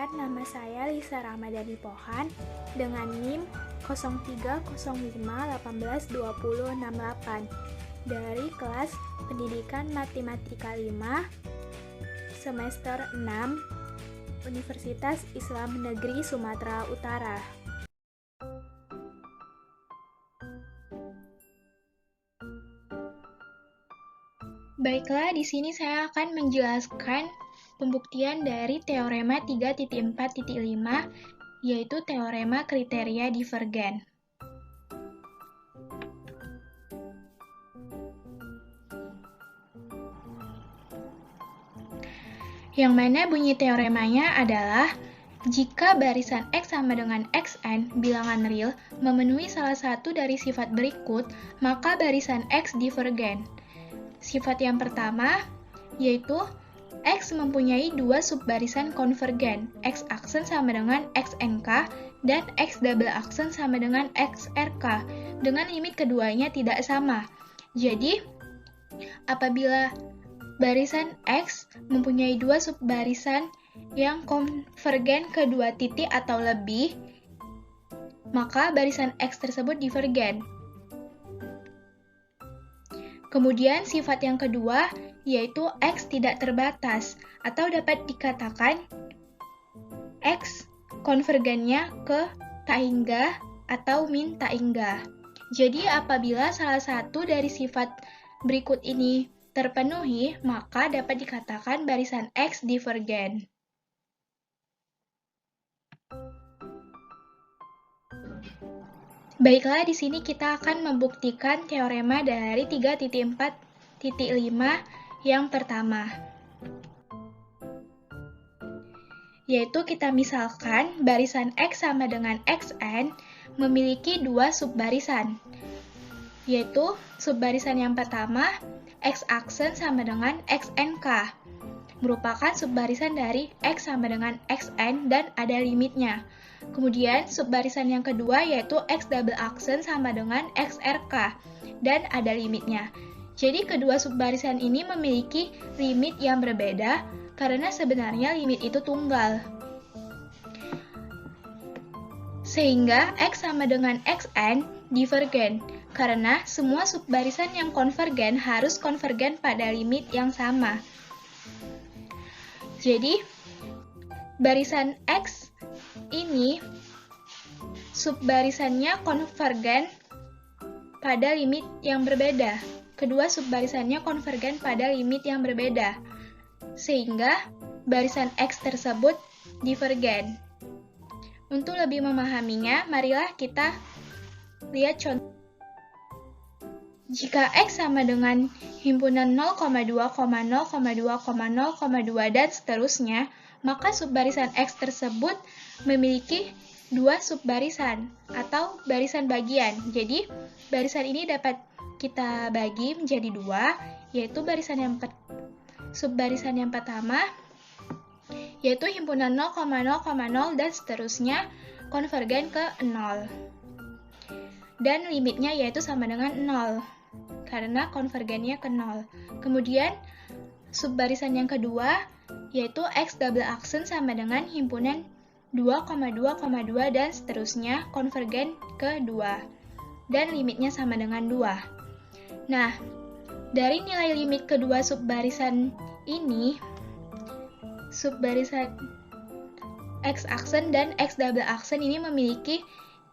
Perkenalkan, nama saya Lisa Ramadhani Pohan dengan NIM 0305182068 dari kelas Pendidikan Matematika 5 semester 6 Universitas Islam Negeri Sumatera Utara. Baiklah, di sini saya akan menjelaskan pembuktian dari teorema 3.4.5, yaitu teorema kriteria divergen. Yang mana bunyi teoremanya adalah jika barisan X sama dengan Xn bilangan real memenuhi salah satu dari sifat berikut, maka barisan X divergen. Sifat yang pertama yaitu X mempunyai dua subbarisan konvergen, X aksen sama dengan XNK dan X double aksen sama dengan XRK, dengan limit keduanya tidak sama. Jadi, apabila barisan X mempunyai dua subbarisan yang konvergen ke dua titik atau lebih, maka barisan X tersebut divergen. Kemudian sifat yang kedua yaitu X tidak terbatas, atau dapat dikatakan X konvergennya ke tak hingga atau min tak hingga. Jadi apabila salah satu dari sifat berikut ini terpenuhi, maka dapat dikatakan barisan X divergen. Baiklah, di sini kita akan membuktikan teorema dari 3.4.5 yang pertama. Yaitu kita misalkan barisan X sama dengan Xn memiliki dua subbarisan. Yaitu subbarisan yang pertama X aksen sama dengan XNK. Merupakan subbarisan dari X sama dengan Xn dan ada limitnya. Kemudian subbarisan yang kedua yaitu X double aksen sama dengan XRK dan ada limitnya. Jadi kedua subbarisan ini memiliki limit yang berbeda karena sebenarnya limit itu tunggal. Sehingga X sama dengan Xn divergen karena semua subbarisan yang konvergen harus konvergen pada limit yang sama. Jadi barisan X ini subbarisannya konvergen pada limit yang berbeda. Kedua subbarisannya konvergen pada limit yang berbeda. Sehingga barisan X tersebut divergen. Untuk lebih memahaminya, marilah kita lihat contoh. Jika X sama dengan himpunan 0,2,0,2,0,2 dan seterusnya, maka subbarisan X tersebut memiliki dua subbarisan atau barisan bagian. Jadi, barisan ini dapat kita bagi menjadi dua, yaitu subbarisan yang pertama, yaitu himpunan 0,0,0 dan seterusnya konvergen ke 0. Dan limitnya yaitu sama dengan 0, karena konvergennya ke 0. Kemudian, subbarisan yang kedua, yaitu X double aksen sama dengan himpunan 2,2,2 dan seterusnya konvergen ke 2. Dan limitnya sama dengan 2. Nah, dari nilai limit kedua subbarisan ini, subbarisan X aksen dan X double aksen ini memiliki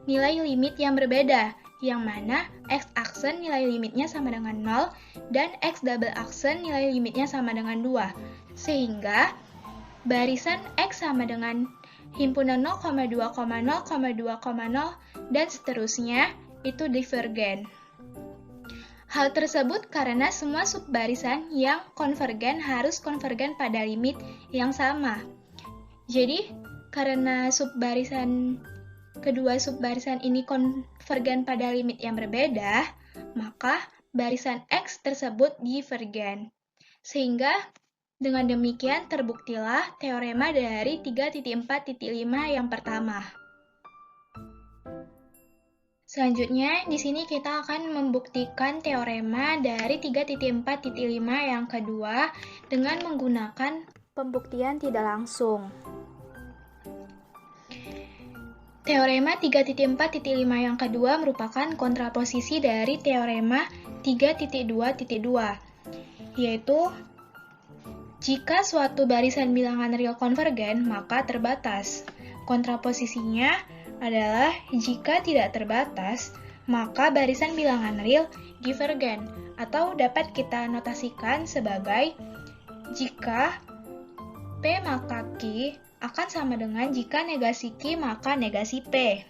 nilai limit yang berbeda, yang mana X aksen nilai limitnya sama dengan 0 dan X double aksen nilai limitnya sama dengan 2. Sehingga barisan X sama dengan himpunan 0,2,0,2,0 dan seterusnya itu divergen. Hal tersebut karena semua subbarisan yang konvergen harus konvergen pada limit yang sama. Jadi, karena kedua subbarisan ini konvergen pada limit yang berbeda, maka barisan X tersebut divergen. Sehingga dengan demikian terbuktilah teorema dari 3.4.5 yang pertama. Selanjutnya, di sini kita akan membuktikan teorema dari 3.4.5 yang kedua dengan menggunakan pembuktian tidak langsung. Teorema 3.4.5 yang kedua merupakan kontraposisi dari teorema 3.2.2, yaitu jika suatu barisan bilangan real konvergen, maka terbatas. Kontraposisinya adalah jika tidak terbatas, maka barisan bilangan real divergen, atau dapat kita notasikan sebagai jika P maka Q akan sama dengan jika negasi Q maka negasi P.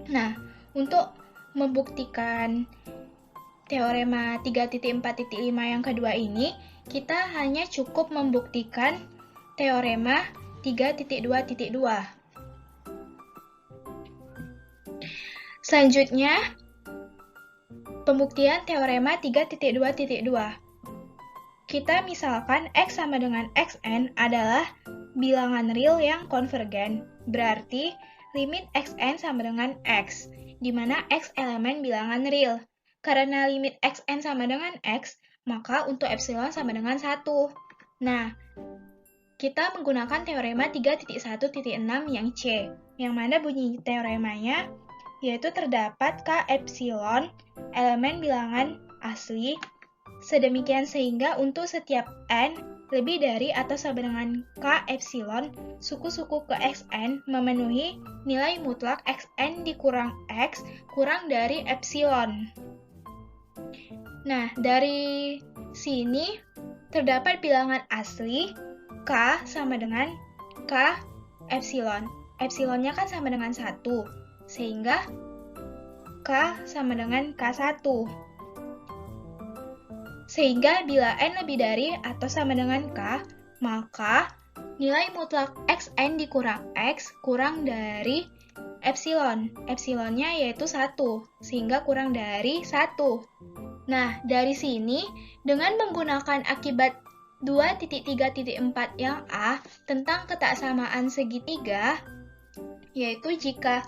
Nah, untuk membuktikan teorema 3.4.5 yang kedua ini, kita hanya cukup membuktikan teorema 3.2.2. Selanjutnya, pembuktian teorema 3.2.2. Kita misalkan X sama dengan Xn adalah bilangan real yang konvergen, berarti limit Xn sama dengan X, di mana X elemen bilangan real. Karena limit Xn sama dengan X, maka untuk epsilon sama dengan 1. Nah, kita menggunakan teorema 3.1.6 yang C, yang mana bunyi teoremanya yaitu terdapat K epsilon elemen bilangan asli, sedemikian sehingga untuk setiap n lebih dari atau sama dengan K epsilon, suku-suku ke Xn memenuhi nilai mutlak Xn dikurang X kurang dari epsilon. Nah, dari sini terdapat bilangan asli K sama dengan K epsilon. Epsilonnya kan sama dengan 1, sehingga K sama dengan K1. Sehingga bila n lebih dari atau sama dengan K, maka nilai mutlak Xn dikurang X kurang dari epsilon. Epsilonnya yaitu 1, sehingga kurang dari 1. Nah, dari sini, dengan menggunakan akibat 2.3.4 yang A tentang ketaksamaan segitiga, yaitu jika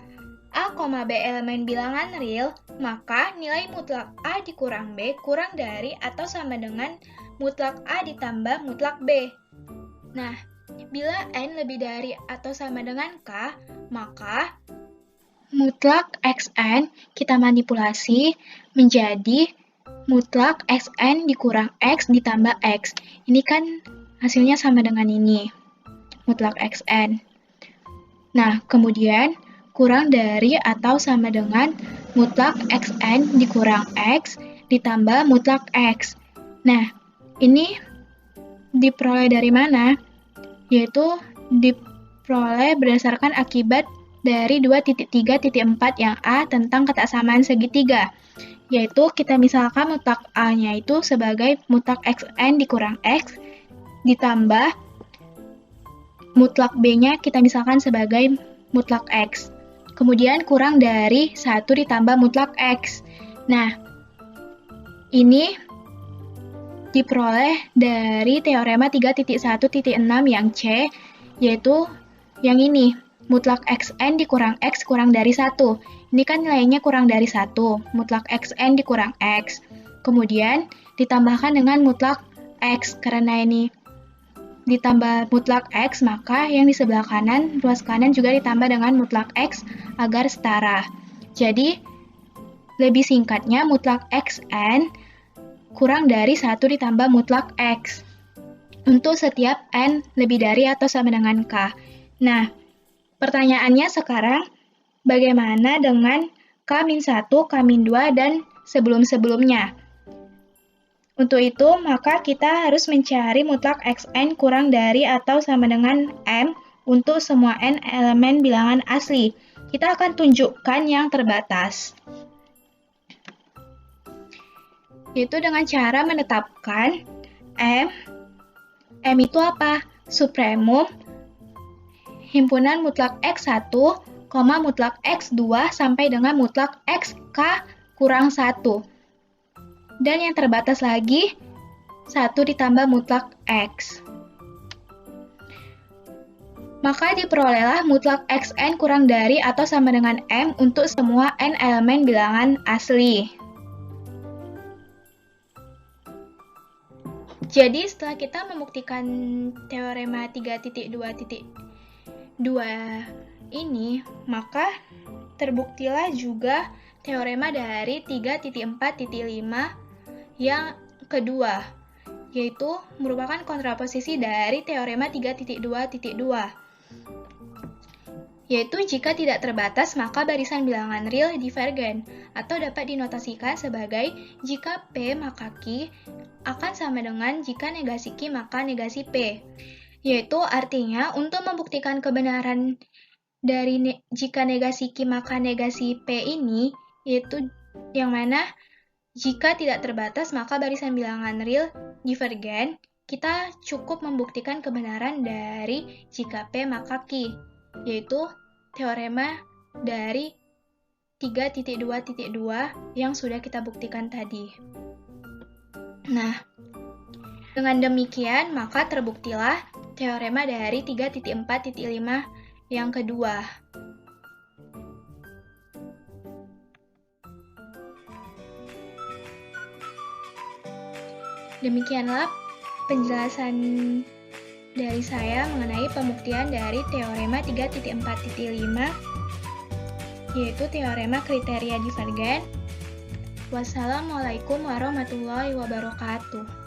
A, B elemen bilangan real, maka nilai mutlak A dikurang B kurang dari atau sama dengan mutlak A ditambah mutlak B. Nah, bila N lebih dari atau sama dengan K, maka mutlak Xn kita manipulasi menjadi mutlak Xn dikurang X ditambah X. Ini kan hasilnya sama dengan ini, mutlak Xn. Nah, kemudian kurang dari atau sama dengan mutlak Xn dikurang X ditambah mutlak X. Nah, ini diperoleh dari mana? Yaitu diperoleh berdasarkan akibat dari 2.3.4 yang A tentang ketaksamaan segitiga. Yaitu kita misalkan mutlak A-nya itu sebagai mutlak Xn dikurang X ditambah mutlak B-nya kita misalkan sebagai mutlak X. Kemudian kurang dari 1 ditambah mutlak X. Nah, ini diperoleh dari teorema 3.1.6 yang C, yaitu yang ini, mutlak Xn dikurang X kurang dari 1. Ini kan nilainya kurang dari 1, mutlak Xn dikurang X. Kemudian ditambahkan dengan mutlak X, karena ini ditambah mutlak X, maka yang di sebelah kanan, ruas kanan juga ditambah dengan mutlak X agar setara. Jadi, lebih singkatnya mutlak Xn kurang dari 1 ditambah mutlak X untuk setiap N lebih dari atau sama dengan K. Nah, pertanyaannya sekarang, bagaimana dengan K-1, K-2, dan sebelum-sebelumnya? Untuk itu, maka kita harus mencari mutlak Xn kurang dari atau sama dengan M untuk semua N elemen bilangan asli. Kita akan tunjukkan yang terbatas, yaitu dengan cara menetapkan M. M itu apa? Supremum himpunan mutlak X1, mutlak X2 sampai dengan mutlak XK kurang 1. Dan yang terbatas lagi, 1 ditambah mutlak X. Maka diperolehlah mutlak Xn kurang dari atau sama dengan M untuk semua N elemen bilangan asli. Jadi setelah kita membuktikan teorema 3.2.2 ini, maka terbuktilah juga teorema dari 3.4.5 yang kedua, yaitu merupakan kontraposisi dari teorema 3.2.2, yaitu jika tidak terbatas maka barisan bilangan real divergen, atau dapat dinotasikan sebagai jika P maka Q akan sama dengan jika negasi Q maka negasi P. Yaitu artinya untuk membuktikan kebenaran dari jika negasi Q maka negasi P ini, yaitu yang mana jika tidak terbatas maka barisan bilangan real divergen, kita cukup membuktikan kebenaran dari jika P maka Q, yaitu teorema dari 3.2.2 yang sudah kita buktikan tadi. Nah, dengan demikian maka terbuktilah teorema dari 3.4.5 yang kedua. Demikianlah penjelasan dari saya mengenai pembuktian dari teorema 3.4.5, yaitu teorema kriteria divergen. Wassalamualaikum warahmatullahi wabarakatuh.